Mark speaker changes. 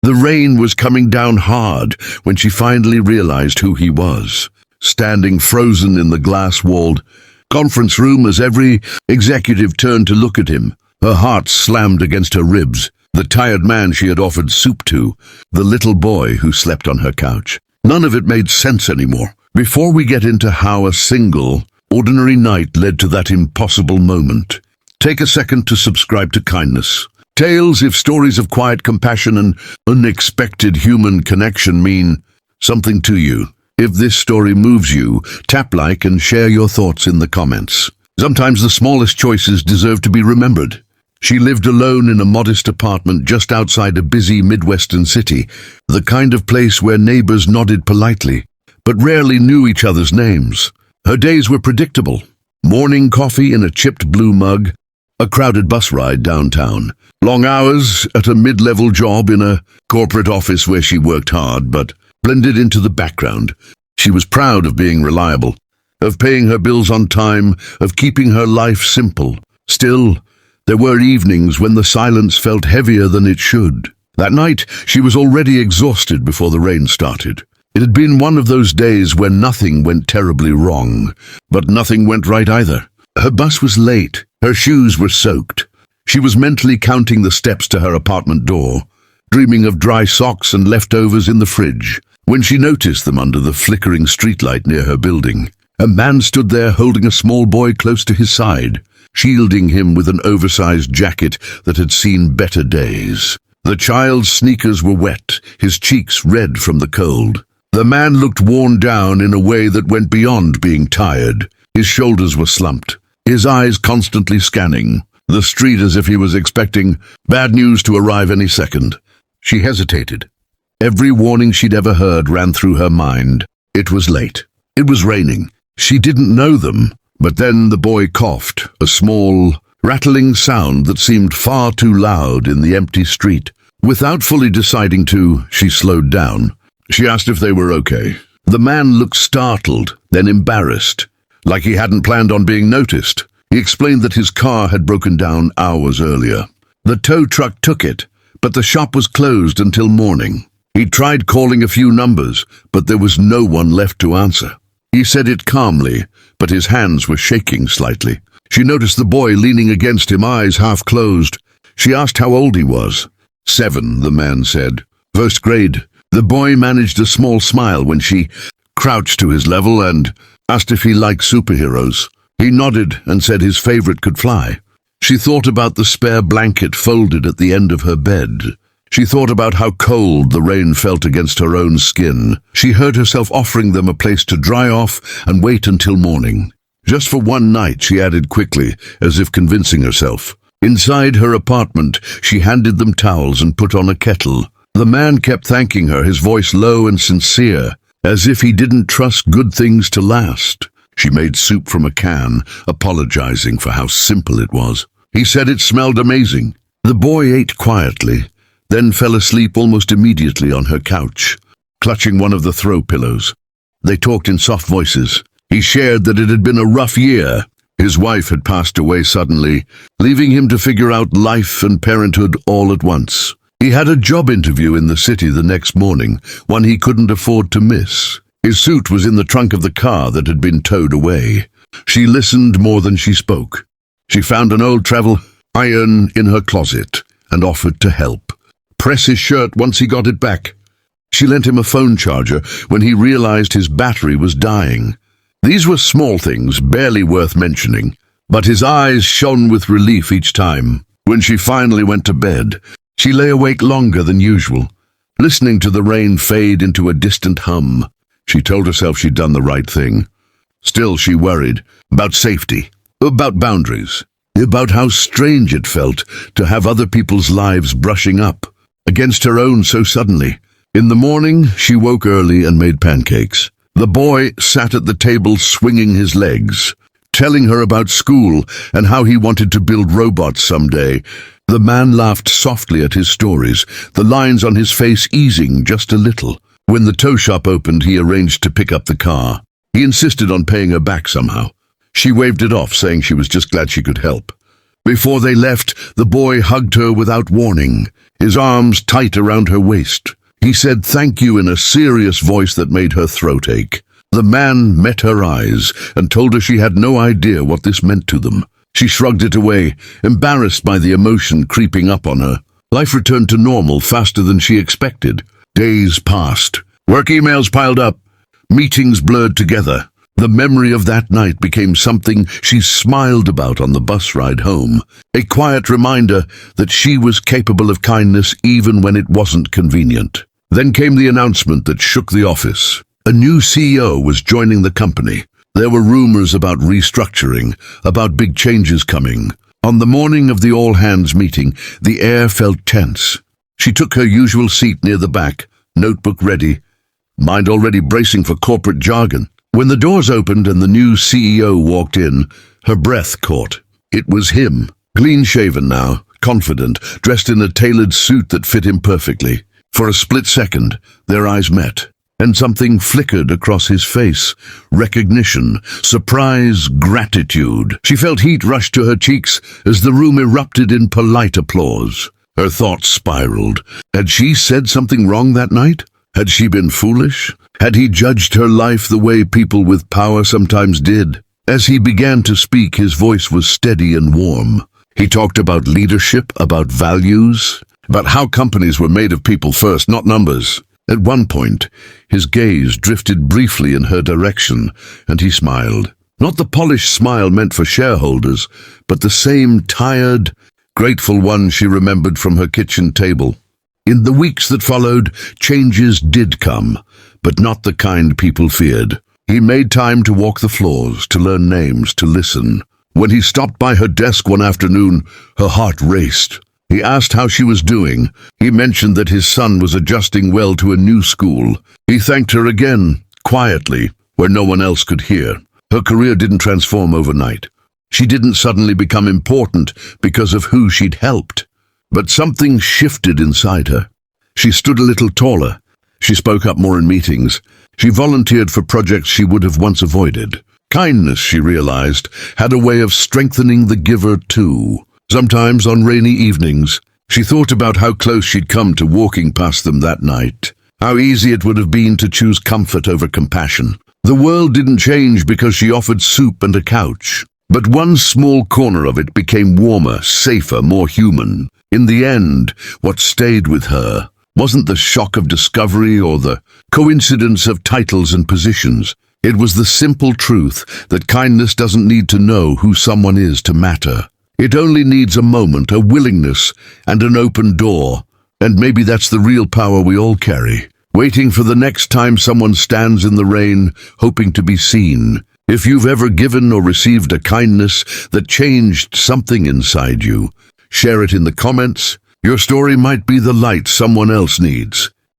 Speaker 1: The rain was coming down hard when she finally realized who he was, standing frozen in the glass-walled conference room as every executive turned to look at him. Her heart slammed against her ribs. The tired man she had offered soup to, the little boy who slept on her couch. None of it made sense anymore. Before we get into how a single, ordinary night led to that impossible moment, take a second to subscribe to Kindness. Tales, if stories of quiet compassion and unexpected human connection mean something to you. If this story moves you, tap like and share your thoughts in the comments. Sometimes the smallest choices deserve to be remembered. She lived alone in a modest apartment just outside a busy Midwestern city, the kind of place where neighbors nodded politely, but rarely knew each other's names. Her days were predictable. Morning coffee in a chipped blue mug, a crowded bus ride downtown, long hours at a mid-level job in a corporate office where she worked hard but blended into the background. She was proud of being reliable, of paying her bills on time, of keeping her life simple. Still, there were evenings when the silence felt heavier than it should. That night, she was already exhausted before the rain started. It had been one of those days when nothing went terribly wrong, but nothing went right either. Her bus was late. Her shoes were soaked. She was mentally counting the steps to her apartment door, dreaming of dry socks and leftovers in the fridge, when she noticed them under the flickering streetlight near her building. A man stood there holding a small boy close to his side, shielding him with an oversized jacket that had seen better days. The child's sneakers were wet, his cheeks red from the cold. The man looked worn down in a way that went beyond being tired. His shoulders were slumped, his eyes constantly scanning the street as if he was expecting bad news to arrive any second. She hesitated. Every warning she'd ever heard ran through her mind. It was late. It was raining. She didn't know them. But then the boy coughed, a small, rattling sound that seemed far too loud in the empty street. Without fully deciding to, she slowed down. She asked if they were okay. The man looked startled, then embarrassed, like he hadn't planned on being noticed. He explained that his car had broken down hours earlier. The tow truck took it, but the shop was closed until morning. He tried calling a few numbers, but there was no one left to answer. He said it calmly, but his hands were shaking slightly. She noticed the boy leaning against him, eyes half closed. She asked how old he was. 7, the man said. First grade. The boy managed a small smile when she crouched to his level and asked if he liked superheroes. He nodded and said his favorite could fly. She thought about the spare blanket folded at the end of her bed. She thought about how cold the rain felt against her own skin. She heard herself offering them a place to dry off and wait until morning. Just for one night, she added quickly, as if convincing herself. Inside her apartment, she handed them towels and put on a kettle. The man kept thanking her, his voice low and sincere, as if he didn't trust good things to last. She made soup from a can, apologizing for how simple it was. He said it smelled amazing. The boy ate quietly, then fell asleep almost immediately on her couch, clutching one of the throw pillows. They talked in soft voices. He shared that it had been a rough year. His wife had passed away suddenly, leaving him to figure out life and parenthood all at once. He had a job interview in the city the next morning, one he couldn't afford to miss. His suit was in the trunk of the car that had been towed away. She listened more than she spoke. She found an old travel iron in her closet and offered to help press his shirt once he got it back. She lent him a phone charger when he realized his battery was dying. These were small things, barely worth mentioning, but his eyes shone with relief each time. When she finally went to bed, she lay awake longer than usual, listening to the rain fade into a distant hum. She told herself she'd done the right thing. Still, she worried about safety, about boundaries, about how strange it felt to have other people's lives brushing up against her own so suddenly. In the morning, she woke early and made pancakes. The boy sat at the table swinging his legs, telling her about school and how he wanted to build robots someday. The man laughed softly at his stories, the lines on his face easing just a little. When the tow shop opened, he arranged to pick up the car. He insisted on paying her back somehow. She waved it off, saying she was just glad she could help. Before they left, the boy hugged her without warning, his arms tight around her waist. He said thank you in a serious voice that made her throat ache. The man met her eyes and told her she had no idea what this meant to them. She shrugged it away, embarrassed by the emotion creeping up on her. Life returned to normal faster than she expected. Days passed. Work emails piled up. Meetings blurred together. The memory of that night became something she smiled about on the bus ride home, a quiet reminder that she was capable of kindness even when it wasn't convenient. Then came the announcement that shook the office. A new CEO was joining the company. There were rumors about restructuring, about big changes coming. On the morning of the all-hands meeting, the air felt tense. She took her usual seat near the back, notebook ready, mind already bracing for corporate jargon. When the doors opened and the new CEO walked in, her breath caught. It was him, clean-shaven now, confident, dressed in a tailored suit that fit him perfectly. For a split second, their eyes met, and something flickered across his face. Recognition, surprise, gratitude. She felt heat rush to her cheeks as the room erupted in polite applause. Her thoughts spiraled. Had she said something wrong that night? Had she been foolish? Had he judged her life the way people with power sometimes did? As he began to speak, his voice was steady and warm. He talked about leadership, about values, about how companies were made of people first, not numbers. At one point, his gaze drifted briefly in her direction, and he smiled. Not the polished smile meant for shareholders, but the same tired, grateful one she remembered from her kitchen table. In the weeks that followed, changes did come, but not the kind people feared. He made time to walk the floors, to learn names, to listen. When he stopped by her desk one afternoon, her heart raced. He asked how she was doing. He mentioned that his son was adjusting well to a new school. He thanked her again, quietly, where no one else could hear. Her career didn't transform overnight. She didn't suddenly become important because of who she'd helped. But something shifted inside her. She stood a little taller. She spoke up more in meetings. She volunteered for projects she would have once avoided. Kindness, she realized, had a way of strengthening the giver too. Sometimes on rainy evenings, she thought about how close she'd come to walking past them that night. How easy it would have been to choose comfort over compassion. The world didn't change because she offered soup and a couch. But one small corner of it became warmer, safer, more human. In the end, what stayed with her wasn't the shock of discovery or the coincidence of titles and positions. It was the simple truth that kindness doesn't need to know who someone is to matter. It only needs a moment, a willingness, and an open door. And maybe that's the real power we all carry, waiting for the next time someone stands in the rain, hoping to be seen. If you've ever given or received a kindness that changed something inside you, share it in the comments. Your story might be the light someone else needs.